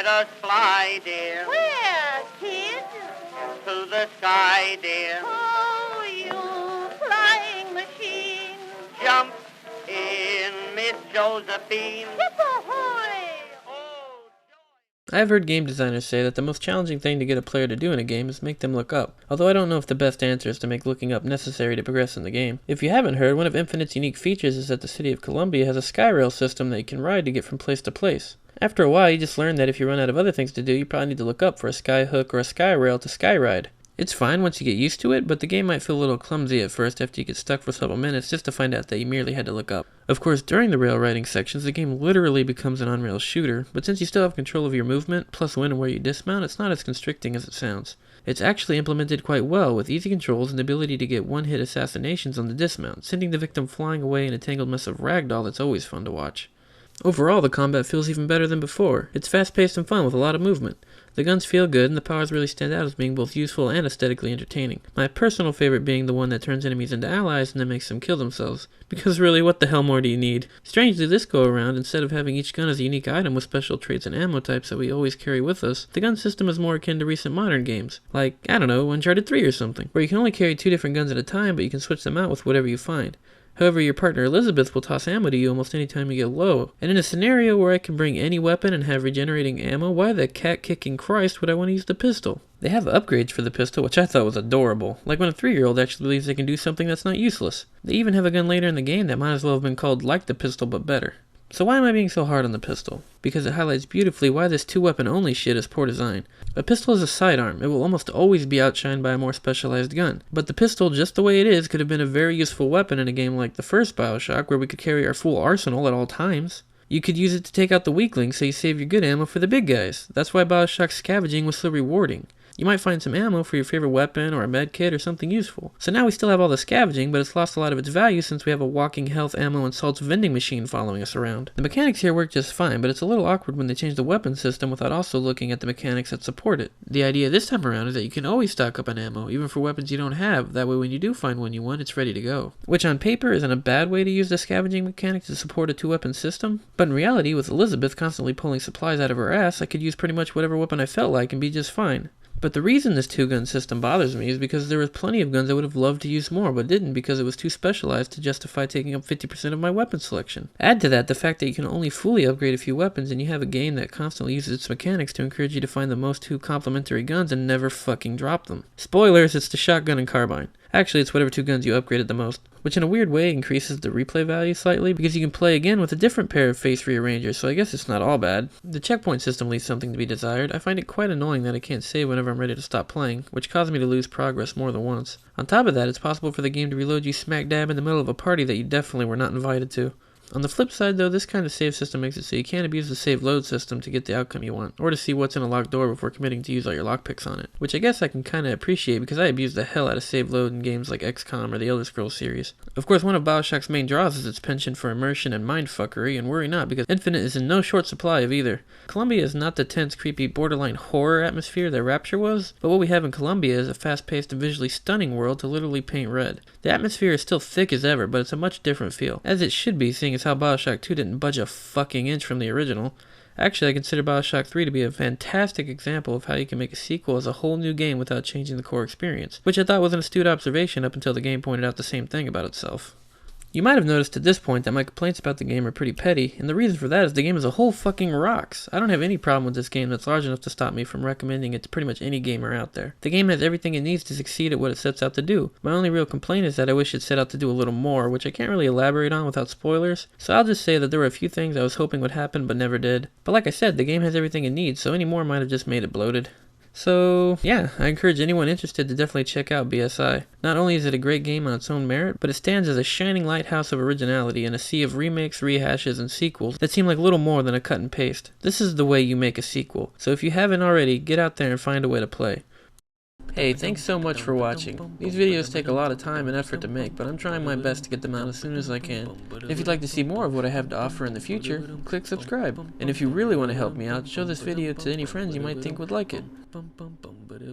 Let us fly, dear. Where, kid? To the sky, dear. Oh, you flying machine. Jump in, Miss Josephine. Hip-ahoy! Oh, I've heard game designers say that the most challenging thing to get a player to do in a game is make them look up, although I don't know if the best answer is to make looking up necessary to progress in the game. If you haven't heard, one of Infinite's unique features is that the city of Columbia has a skyrail system that you can ride to get from place to place. After a while, you just learn that if you run out of other things to do, you probably need to look up for a skyhook or a skyrail to skyride. It's fine once you get used to it, but the game might feel a little clumsy at first after you get stuck for several minutes just to find out that you merely had to look up. Of course, during the rail riding sections, the game literally becomes an on-rail shooter, but since you still have control of your movement, plus when and where you dismount, it's not as constricting as it sounds. It's actually implemented quite well, with easy controls and the ability to get one-hit assassinations on the dismount, sending the victim flying away in a tangled mess of ragdoll that's always fun to watch. Overall, the combat feels even better than before. It's fast-paced and fun with a lot of movement. The guns feel good, and the powers really stand out as being both useful and aesthetically entertaining. My personal favorite being the one that turns enemies into allies and then makes them kill themselves. Because really, what the hell more do you need? Strangely, this go around, instead of having each gun as a unique item with special traits and ammo types that we always carry with us, the gun system is more akin to recent modern games. Like, I don't know, Uncharted 3 or something, where you can only carry 2 different guns at a time, but you can switch them out with whatever you find. However, your partner Elizabeth will toss ammo to you almost any time you get low. And in a scenario where I can bring any weapon and have regenerating ammo, why the cat-kicking Christ would I want to use the pistol? They have upgrades for the pistol, which I thought was adorable. Like when a 3-year-old actually believes they can do something that's not useless. They even have a gun later in the game that might as well have been called like the pistol but better. So why am I being so hard on the pistol? Because it highlights beautifully why this 2-weapon only shit is poor design. A pistol is a sidearm. It will almost always be outshined by a more specialized gun. But the pistol, just the way it is, could have been a very useful weapon in a game like the first Bioshock, where we could carry our full arsenal at all times. You could use it to take out the weaklings so you save your good ammo for the big guys. That's why Bioshock scavenging was so rewarding. You might find some ammo for your favorite weapon or a med kit or something useful. So now we still have all the scavenging, but it's lost a lot of its value since we have a walking health, ammo, and salts vending machine following us around. The mechanics here work just fine, but it's a little awkward when they change the weapon system without also looking at the mechanics that support it. The idea this time around is that you can always stock up on ammo, even for weapons you don't have, that way when you do find one you want, it's ready to go. Which on paper isn't a bad way to use the scavenging mechanic to support a 2-weapon system, but in reality, with Elizabeth constantly pulling supplies out of her ass, I could use pretty much whatever weapon I felt like and be just fine. But the reason this 2-gun system bothers me is because there was plenty of guns I would have loved to use more, but didn't because it was too specialized to justify taking up 50% of my weapon selection. Add to that the fact that you can only fully upgrade a few weapons and you have a game that constantly uses its mechanics to encourage you to find the most 2 complementary guns and never fucking drop them. Spoilers, it's the shotgun and carbine. Actually, it's whatever 2 guns you upgraded the most, which in a weird way increases the replay value slightly because you can play again with a different pair of face rearrangers, so I guess it's not all bad. The checkpoint system leaves something to be desired. I find it quite annoying that I can't save whenever I'm ready to stop playing, which caused me to lose progress more than once. On top of that, it's possible for the game to reload you smack dab in the middle of a party that you definitely were not invited to. On the flip side though, this kind of save system makes it so you can't abuse the save load system to get the outcome you want, or to see what's in a locked door before committing to use all your lockpicks on it. Which I guess I can kinda appreciate because I abuse the hell out of save load in games like XCOM or the Elder Scrolls series. Of course, one of Bioshock's main draws is its penchant for immersion and mindfuckery, and worry not because Infinite is in no short supply of either. Columbia is not the tense, creepy, borderline horror atmosphere that Rapture was, but what we have in Columbia is a fast-paced and visually stunning world to literally paint red. The atmosphere is still thick as ever, but it's a much different feel, as it should be seeing as how Bioshock 2 didn't budge a fucking inch from the original. Actually, I consider Bioshock 3 to be a fantastic example of how you can make a sequel as a whole new game without changing the core experience, which I thought was an astute observation up until the game pointed out the same thing about itself. You might have noticed at this point that my complaints about the game are pretty petty, and the reason for that is the game as a whole fucking rocks. I don't have any problem with this game that's large enough to stop me from recommending it to pretty much any gamer out there. The game has everything it needs to succeed at what it sets out to do. My only real complaint is that I wish it set out to do a little more, which I can't really elaborate on without spoilers, so I'll just say that there were a few things I was hoping would happen but never did. But like I said, the game has everything it needs, so any more might have just made it bloated. So, yeah, I encourage anyone interested to definitely check out BSI. Not only is it a great game on its own merit, but it stands as a shining lighthouse of originality in a sea of remakes, rehashes, and sequels that seem like little more than a cut and paste. This is the way you make a sequel, so if you haven't already, get out there and find a way to play. Hey, thanks so much for watching. These videos take a lot of time and effort to make, but I'm trying my best to get them out as soon as I can. If you'd like to see more of what I have to offer in the future, click subscribe. And if you really want to help me out, show this video to any friends you might think would like it.